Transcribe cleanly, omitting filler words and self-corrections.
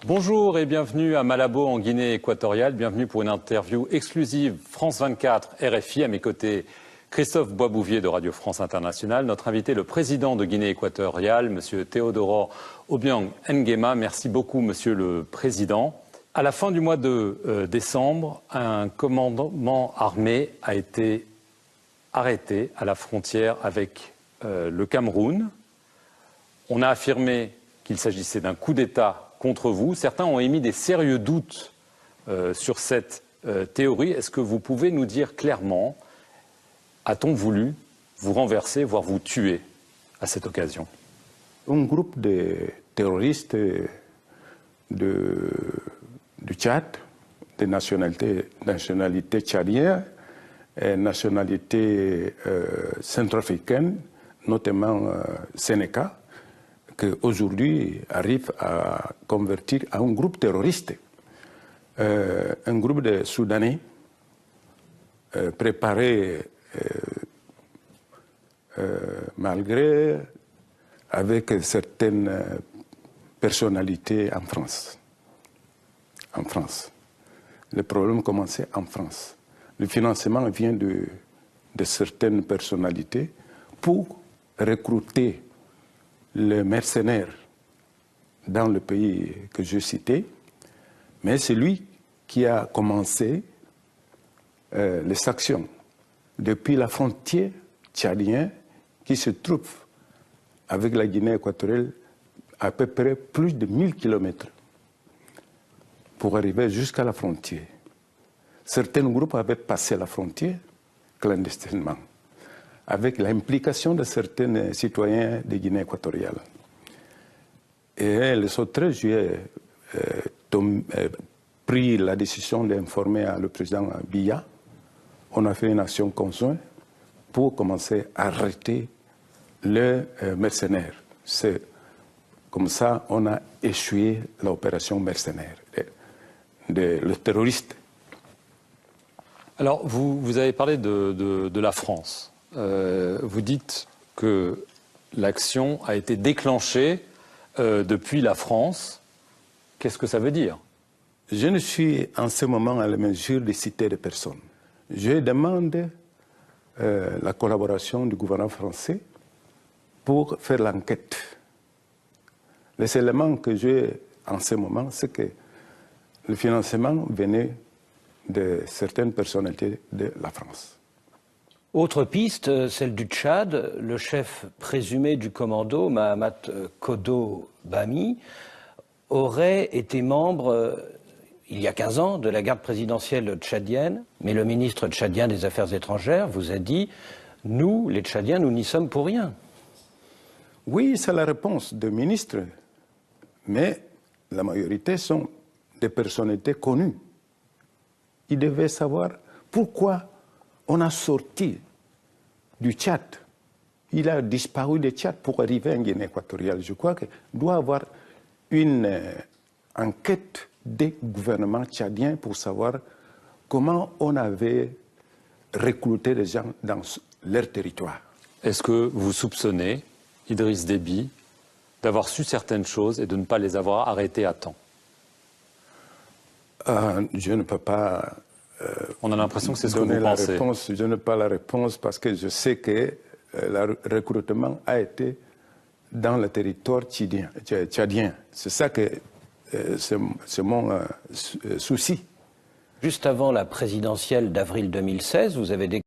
Bonjour et bienvenue à Malabo en Guinée équatoriale. Bienvenue pour une interview exclusive France 24 RFI. À mes côtés, Christophe Boisbouvier de Radio France Internationale. Notre invité, le président de Guinée équatoriale, Monsieur Théodoro Obiang Nguema. Merci beaucoup, Monsieur le Président. À la fin du mois de décembre, un commandement armé a été arrêté à la frontière avec le Cameroun. On a affirmé qu'il s'agissait d'un coup d'État contre vous. Certains ont émis des sérieux doutes sur cette théorie. Est-ce que vous pouvez nous dire clairement, a-t-on voulu vous renverser, voire vous tuer à cette occasion? Un groupe de terroristes du Tchad, de nationalité tchadienne et nationalité centrafricaine, notamment Sénéca, qu'aujourd'hui arrive à convertir à un groupe terroriste. Un groupe de Soudanais préparé malgré avec certaines personnalités en France. Le problème commençait en France. Le financement vient de certaines personnalités pour recruter les mercenaires dans le pays que je citais, mais c'est lui qui a commencé les actions depuis la frontière tchadienne qui se trouve avec la Guinée équatoriale à peu près plus de 1000 kilomètres pour arriver jusqu'à la frontière. Certains groupes avaient passé la frontière clandestinement, avec l'implication de certains citoyens de Guinée équatoriale. Et le 13 juillet, pris la décision d'informer le président Biya. On a fait une action conjointe pour commencer à arrêter les mercenaires. C'est comme ça qu'on a échoué l'opération mercenaire, le terroriste. Alors, vous avez parlé de la France. Vous dites que l'action a été déclenchée depuis la France. Qu'est-ce que ça veut dire? Je ne suis en ce moment à la mesure de citer des personnes. Je demande la collaboration du gouvernement français pour faire l'enquête. Les éléments que j'ai en ce moment, c'est que le financement venait de certaines personnalités de la France. Autre piste, celle du Tchad. Le chef présumé du commando, Mahamat Kodo Bami, aurait été membre, il y a 15 ans, de la garde présidentielle tchadienne. Mais le ministre tchadien des Affaires étrangères vous a dit « Nous, les Tchadiens, nous n'y sommes pour rien ». Oui, c'est la réponse du ministre. Mais la majorité sont des personnalités connues. Ils devaient savoir pourquoi on a sorti du Tchad. Il a disparu du Tchad pour arriver en Guinée équatoriale. Je crois qu'il doit y avoir une enquête des gouvernements tchadiens pour savoir comment on avait recruté des gens dans leur territoire. Est-ce que vous soupçonnez Idriss Déby d'avoir su certaines choses et de ne pas les avoir arrêtées à temps? Je ne peux pas on a l'impression que c'est ce que vous pensez. Réponse. Je n'ai pas la réponse parce que je sais que le recrutement a été dans le territoire tchadien. C'est ça que c'est mon souci. Juste avant la présidentielle d'avril 2016, vous avez déclaré